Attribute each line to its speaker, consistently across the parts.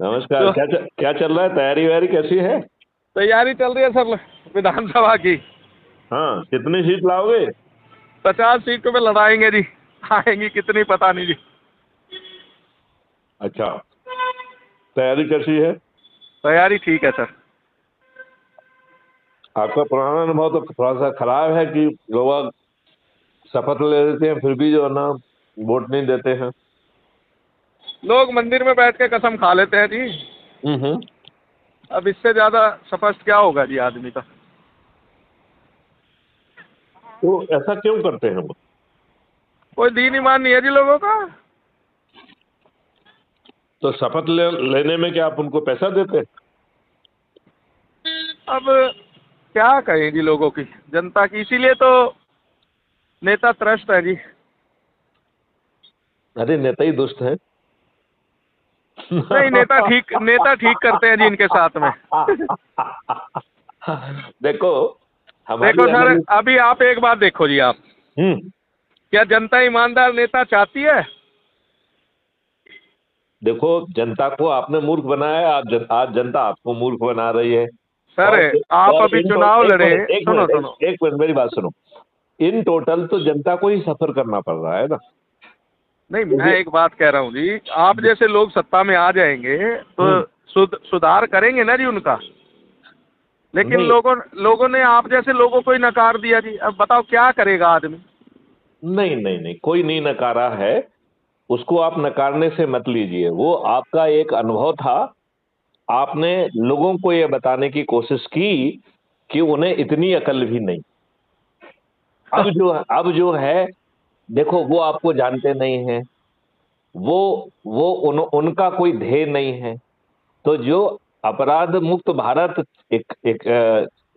Speaker 1: नमस्कार।
Speaker 2: तो
Speaker 1: क्या चल रहा है? तैयारी वैयारी कैसी है?
Speaker 2: तैयारी चल रही है सर, विधानसभा की।
Speaker 1: हाँ, कितनी सीट लाओगे?
Speaker 2: 50 सीटों पे लड़ाएंगे जी। आएंगी कितनी पता नहीं जी।
Speaker 1: अच्छा, तैयारी कैसी है?
Speaker 2: तैयारी ठीक है सर।
Speaker 1: आपका पुराना अनुभव तो थोड़ा सा खराब है कि लोग शपथ ले लेते हैं फिर भी जो है ना, वोट नहीं देते हैं।
Speaker 2: लोग मंदिर में बैठ के कसम खा लेते हैं जी।
Speaker 1: हम्म।
Speaker 2: अब इससे ज्यादा स्पष्ट क्या होगा जी आदमी का।
Speaker 1: तो ऐसा क्यों करते हैं वो?
Speaker 2: कोई दीन ईमान नहीं है जी लोगों का।
Speaker 1: तो शपथ लेने में क्या आप उनको पैसा देते हैं?
Speaker 2: अब क्या कहें जी लोगों की, जनता की, इसीलिए तो नेता त्रस्त है जी।
Speaker 1: अरे, नेता ही दुष्ट है।
Speaker 2: नहीं, नेता ठीक करते हैं जी इनके साथ में।
Speaker 1: देखो,
Speaker 2: देखो
Speaker 1: हमारी
Speaker 2: सर,
Speaker 1: एनालिसिस।
Speaker 2: अभी आप एक बात देखो जी आप।
Speaker 1: हम्म।
Speaker 2: क्या जनता ईमानदार नेता चाहती है?
Speaker 1: देखो, जनता को आपने मूर्ख बनाया है, आज जनता आपको मूर्ख बना रही है।
Speaker 2: सर,
Speaker 1: और
Speaker 2: आप
Speaker 1: और
Speaker 2: अभी
Speaker 1: इन
Speaker 2: चुनाव
Speaker 1: एक
Speaker 2: लड़े।
Speaker 1: मिनट एक
Speaker 2: सुनो
Speaker 1: मिनट
Speaker 2: सुनो।
Speaker 1: एक मिनट मेरी बात सुनो। इन टोटल तो जनता को ही सफर करना पड़ रहा है ना,
Speaker 2: नहीं, मैं
Speaker 1: क्योंकि
Speaker 2: एक बात कह रहा हूँ जी, आप जैसे लोग सत्ता में आ जाएंगे तो
Speaker 1: हम्म।
Speaker 2: सुधार करेंगे ना जी उनका। लेकिन
Speaker 1: नहीं,
Speaker 2: लोगों ने आप जैसे लोगों को ही नकार दिया जी। अब बताओ क्या करेगा आदमी।
Speaker 1: नहीं, नहीं, नहीं, कोई नहीं नकारा है। उसको आप नकारने से मत लीजिए, वो आपका एक अनुभव था। आपने लोगों को यह बताने की कोशिश की कि उन्हें इतनी अकल भी नहीं। अब जो है, देखो, वो आपको जानते नहीं है। वो उनका कोई ध्येय नहीं है। तो जो अपराध मुक्त भारत, एक एक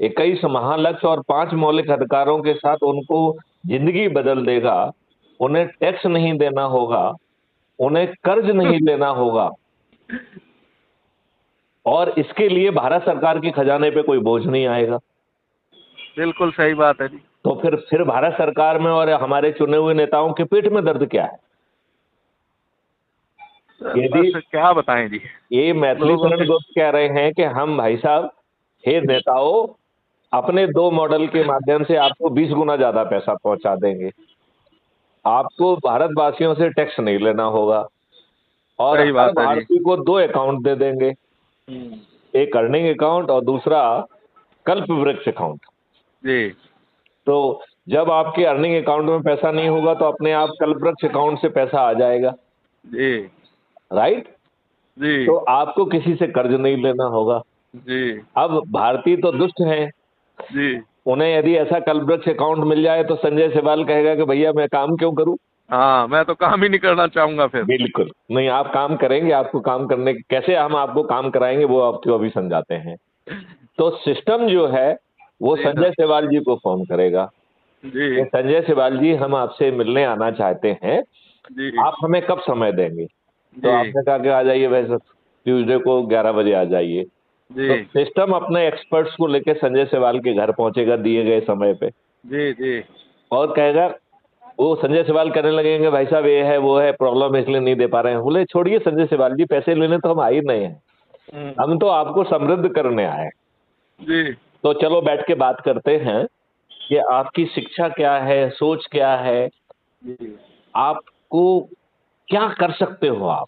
Speaker 1: 21 महालक्ष्य और 5 मौलिक अधिकारों के साथ उनको जिंदगी बदल देगा। उन्हें टैक्स नहीं देना होगा, उन्हें कर्ज नहीं लेना होगा, और इसके लिए भारत सरकार के खजाने पे कोई बोझ नहीं आएगा।
Speaker 2: बिल्कुल सही बात है जी।
Speaker 1: तो फिर भारत सरकार में और हमारे चुने हुए नेताओं के पेट में दर्द क्या है?
Speaker 2: सर
Speaker 1: यदि
Speaker 2: बस क्या बताएं जी
Speaker 1: ये मैथिली
Speaker 2: लोगों
Speaker 1: शरण
Speaker 2: के।
Speaker 1: गुप्त कह रहे हैं कि हम, भाई साहब, हे नेताओं, अपने 2 मॉडल के माध्यम से आपको 20 गुना ज्यादा पैसा पहुंचा देंगे। आपको भारतवासियों से टैक्स नहीं लेना होगा, और
Speaker 2: सही
Speaker 1: हर
Speaker 2: बात है जी।
Speaker 1: भारतीय को 2 अकाउंट दे देंगे।
Speaker 2: हम्म।
Speaker 1: एक अर्निंग अकाउंट और दूसरा कल्प वृक्ष अकाउंट।
Speaker 2: जी
Speaker 1: तो जब आपके अर्निंग अकाउंट में पैसा नहीं होगा तो अपने आप कल्प वृक्ष अकाउंट से पैसा आ जाएगा।
Speaker 2: जी
Speaker 1: राइट।
Speaker 2: जी
Speaker 1: तो आपको किसी से कर्ज नहीं लेना होगा।
Speaker 2: जी
Speaker 1: अब भारतीय तो दुष्ट हैं।
Speaker 2: जी।
Speaker 1: उन्हें यदि ऐसा कल्प वृक्ष अकाउंट मिल जाए तो संजय सेवाल कहेगा कि भैया मैं काम क्यों करूं।
Speaker 2: हाँ, मैं तो काम ही नहीं करना चाहूंगा फिर।
Speaker 1: बिल्कुल नहीं, आप काम करेंगे। आपको काम करने, कैसे हम आपको काम कराएंगे वो आपको अभी समझाते हैं। तो सिस्टम जो है वो
Speaker 2: जी
Speaker 1: संजय
Speaker 2: सर।
Speaker 1: सेवाल जी को फोन करेगा कि
Speaker 2: जी
Speaker 1: संजय सेवाल जी, हम आपसे मिलने आना चाहते हैं,
Speaker 2: जी
Speaker 1: आप हमें कब समय देंगे? तो
Speaker 2: जी
Speaker 1: आपने कहा कि आ जाइए, वैसे ट्यूसडे को 11 बजे आ जाइए। तो
Speaker 2: जी
Speaker 1: सिस्टम अपने एक्सपर्ट्स को लेकर संजय सेवाल के घर पहुंचेगा दिए गए समय पे,
Speaker 2: जी जी।
Speaker 1: और कहेगा, वो संजय सेवाल करने लगेंगे, भाई साहब ये है वो है, प्रॉब्लम है इसलिए नहीं दे पा रहे हैं। बोले, छोड़िए संजय सेवाल जी, पैसे लेने तो हम आ ही नहीं हैं,
Speaker 2: हम्म।
Speaker 1: हम तो आपको समृद्ध करने आए हैं।
Speaker 2: जी
Speaker 1: तो चलो बैठ के बात करते हैं कि आपकी शिक्षा क्या है, सोच क्या है,
Speaker 2: जी
Speaker 1: आपको क्या कर सकते हो आप,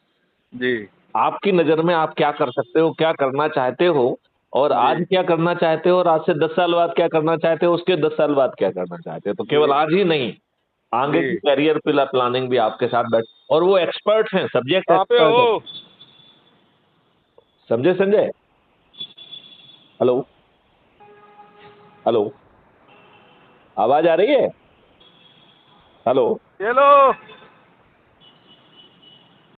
Speaker 2: जी
Speaker 1: आपकी नजर में आप क्या कर सकते हो, क्या करना चाहते हो, और
Speaker 2: जी
Speaker 1: आज क्या करना चाहते हो, और आज से 10 साल बाद क्या करना चाहते हो, उसके 10 साल बाद क्या करना चाहते हो। तो केवल
Speaker 2: जी
Speaker 1: आज ही नहीं, आगे की
Speaker 2: जी।
Speaker 1: कैरियर प्लानिंग भी आपके साथ बैठ, और वो एक्सपर्ट हैं, सब्जेक्ट
Speaker 2: कहाँ पे
Speaker 1: एक्सपर्ट है।
Speaker 2: हो?
Speaker 1: समझे संजय? हेलो? हेलो? आवाज आ रही है? हेलो?
Speaker 2: चलो।